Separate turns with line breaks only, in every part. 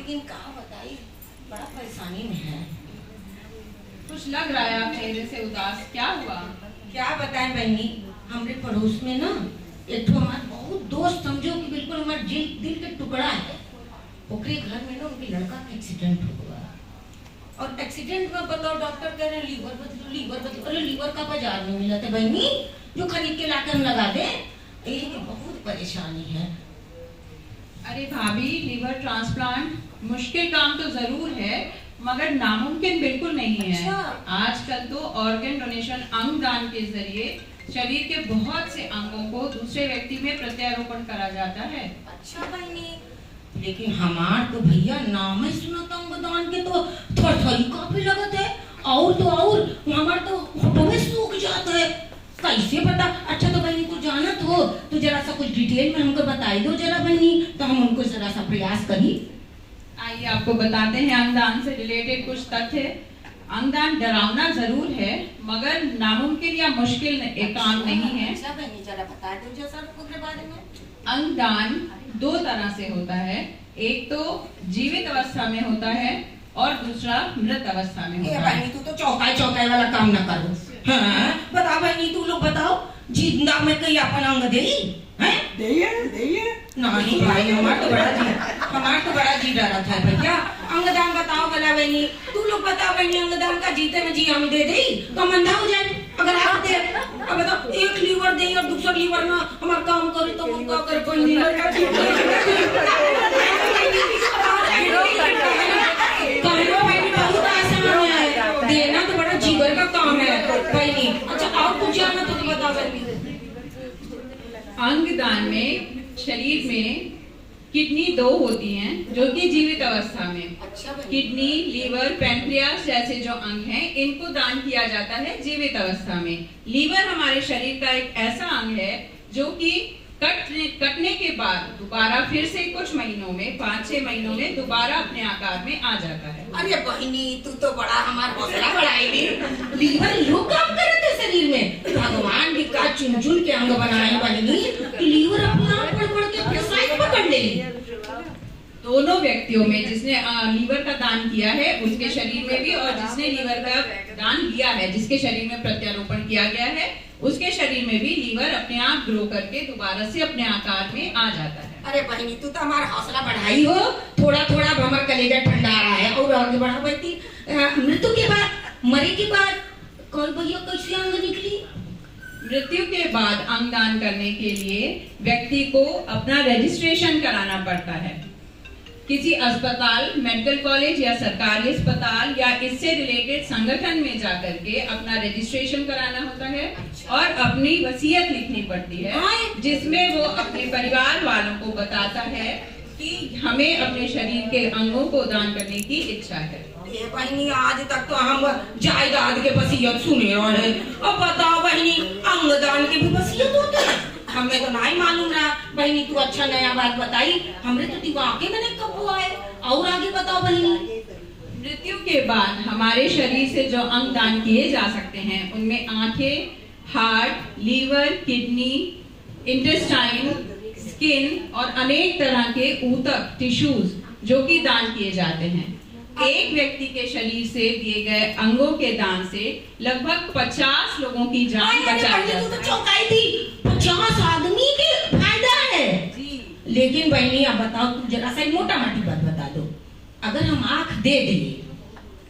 लेकिन कहा बताई, बड़ा परेशानी में है।
कुछ लग रहा है आप चेहरे से उदास, क्या हुआ?
क्या बताएं बहनी, हमारे पड़ोस में ना एक तो हमारा बहुत दोस्त, समझो कि बिल्कुल हमारे दिल के टुकड़ा है। ओकरे घर में ना उनके लड़का का एक्सीडेंट हुआ, और एक्सीडेंट में बताओ डॉक्टर कह रहे हैं लीवर बदलो, लीवर बदलो। अरे लीवर का बाजार में मिला था बहनी, जो खरीद के लाकर हम लगा दे। ये बहुत परेशानी है।
अरे भाभी, लीवर ट्रांसप्लांट मुश्किल काम तो जरूर है, मगर नामुमकिन बिल्कुल नहीं है।
अच्छा।
आजकल तो ऑर्गन डोनेशन, अंग दान के जरिए शरीर के बहुत से अंगों को दूसरे व्यक्ति में प्रत्यारोपण करा जाता है।
अच्छा बहनी, लेकिन हमार तो भैया नाम ही सुना था अंगदान के, तो थरथरी काफी लगत है। और तो और हमार तो होठों में सूख जाता है, कैसे पता? अच्छा तो बहनी तू जानत हो तो जरा सा कुछ डिटेल में हमको बताई दो जरा बहनी, तो हम उनको जरा सा प्रयास करी।
आइए आपको बताते हैं अंगदान से रिलेटेड कुछ तथ्य। अंगदान डरावना जरूर है, मगर नामुमकिन या मुश्किल एक काम नहीं है।
अच्छा बहनी, जरा बता दो जैसा उसके बारे में।
अंगदान दो तरह से होता है, एक तो जीवित अवस्था में होता है और दूसरा मृत अवस्था में होता है।
बहनी तू तो चौकाई चौकाई वाला काम ना करो। हाँ, बता बहनी, तू लोग बताओ, जिंदा में कहीं अपन अंग दे हैं? नहीं भाई, हमार तो बड़ा जी डरा था भैया। अंगदान बताओ भला बहनी, तू लोग बताओ बहनी, अंगदान का जीते में जी हम दे दे तो हम अंधा हो जाए। अगर आप दे, अब बताओ एक लीवर दे और दूसरा लीवर ना हमारा काम करे तो हम क्या करे? कोई देना तो बड़ा जीवन का काम है बहनी। अच्छा और कुछ जानना तो बता बहनी।
अंगदान में शरीर में किडनी दो होती हैं जो कि जीवित अवस्था में।
अच्छा
किडनी, लीवर, पैंक्रियास जैसे जो अंग हैं, इनको दान किया जाता है जीवित अवस्था में। लीवर हमारे शरीर का एक ऐसा अंग है जो कि कटने के बाद दोबारा फिर से कुछ महीनों में, 5-6 महीनों में दोबारा अपने आकार में आ जाता है।
अरे बहनी, तू तो बड़ा हमारा हौसला बढ़ाएगी। लीवर लोग काम करते शरीर में, भगवान भी का चुन चुन के अंग बनाए बहनी, कि लीवर अपने आप पड़ के अपने साइज पकड़ ले।
दोनों व्यक्तियों में, जिसने लीवर का दान किया है उसके शरीर में भी, और जिसने लीवर का दान लिया है, जिसके शरीर में प्रत्यारोपण किया गया है, उसके शरीर में भी लीवर अपने आप ग्रो करके दोबारा से अपने आकार में आ जाता है।
अरे बहनी, तू तो हमारा हौसला बढ़ाई हो। थोड़ा थोड़ा हमारा कलेजा ठंडा रहा है और आगे बढ़ा बैठी। मृत्यु के बाद, मरे के बाद कौन भैया कैसे अंग निकली?
मृत्यु के बाद अंगदान करने के लिए व्यक्ति को अपना रजिस्ट्रेशन कराना पड़ता है। किसी अस्पताल, मेडिकल कॉलेज या सरकारी अस्पताल या इससे रिलेटेड संगठन में जाकर के अपना रजिस्ट्रेशन कराना होता है। अच्छा। और अपनी वसीयत लिखनी पड़ती है, जिसमें वो अपने परिवार वालों को बताता है कि हमें अपने शरीर के अंगों को दान करने की इच्छा है।
ये बहनी, आज तक तो हम जायदाद के वसीयत सुने रहे, अब बताओ बहनी अंगदान की भी वसीयत होती है? हमें तो नहीं मालूम रहा बहनी। तू अच्छा नया बात बताई, हमरे तो दिमाग में नहीं कब हुआ है। और आगे बताओ बहनी।
मृत्यु के बाद हमारे शरीर से जो अंग दान किए जा सकते हैं उनमें आंखें, heart, liver, kidney, intestine, skin और अनेक तरह के ऊतक, टिश्यूज जो कि दान किए जाते हैं। एक व्यक्ति के शरीर से दिए गए अंगों के दान से लगभग 50 लोगों की जान बचाई जाती है।
तो चौंकाई थी, 50 आदमी के फायदा है जी। लेकिन बहनी अब बताओ, तू जरा सा मोटा मोटी बात बता दो। अगर हम आंख दे दिए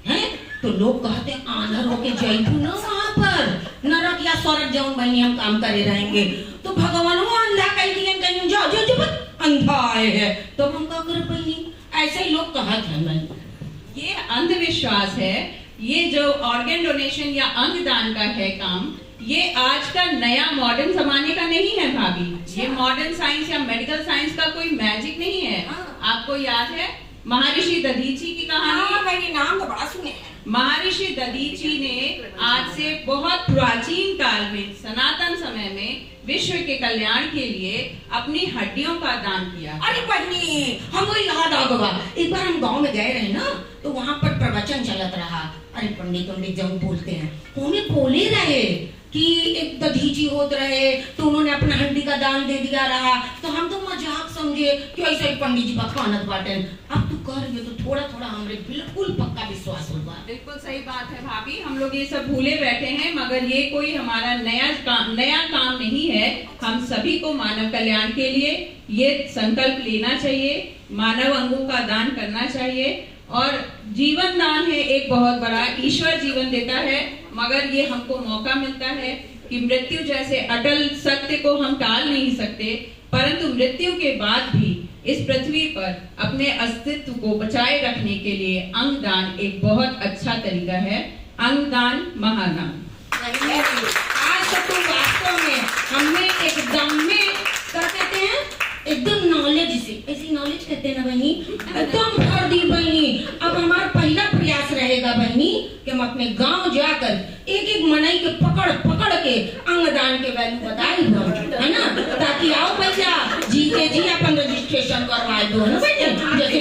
हैं तो लोग कहते आंधर होके जैतू ना वहां पर नरक या स्वर्ग जाऊं बहनी हम काम करे रहेंगे, तो भगवान वो अंधा कह दिए कहीं जाओ जो जो अंधा आए है तो हम क्या करें बहनी? ऐसे ही लोग कहते हैं बहनी।
ये अंधविश्वास है। ये जो ऑर्गन डोनेशन या अंग दान का है काम, ये आज का नया मॉडर्न जमाने का नहीं है भाभी। ये मॉडर्न साइंस या मेडिकल साइंस का कोई मैजिक नहीं है। आपको याद है महर्षि दधीची की कहानी?
हाँ, मैंने नाम तो बड़ा सुने हैं।
महर्षि दधीची ने आज से बहुत प्राचीन काल में, सनातन समय में विश्व के कल्याण के लिए अपनी हड्डियों का दान किया।
अरे बहनी, हमको याद आ गया, एक बार हम गांव में गए रहे ना, तो वहाँ पर प्रवचन चलत रहा। अरे पंडित जब बोलते हैं हमें बोले रहे कि एक दधीची होत रहे तो उन्होंने अपना हंडी का दान दे दिया रहा, तो हम तो मजाक समझे कि ऐसे ही पंडित जी बखानत बाटे। अब तू कर गए तो थोड़ा थोड़ा हमरे बिल्कुल पक्का विश्वास होगा।
बिल्कुल सही बात है भाभी, हम लोग ये सब भूले बैठे हैं, मगर ये कोई हमारा नया काम नहीं है। हम सभी को मानव कल्याण के लिए ये संकल्प लेना चाहिए, मानव अंगों का दान करना चाहिए। और जीवन दान है एक बहुत बड़ा, ईश्वर जीवन देता है, मगर ये हमको मौका मिलता है कि मृत्यु जैसे अटल सत्य को हम टाल नहीं सकते, परंतु मृत्यु के बाद भी इस पृथ्वी पर अपने अस्तित्व को बचाए रखने के लिए अंगदान एक बहुत अच्छा तरीका है। अंगदान महादान।
आज तो तुम वास्तव में हमें एकदम में क्या कहते हैं, एकदम नॉलेज से, ऐसी नॉलेज कहते हैं ना बहनी, एकदम भर दी बहनी। अब हमारा पहला प्रयास रहेगा बहनी कि हम अपने गांव जाकर एक एक मनई के पकड़ पकड़ के अंगदान के वैल्यू बताई दो, है ना, ताकि आओ भैया जी के जी अपन रजिस्ट्रेशन करवा दो ना बहनी। जैसे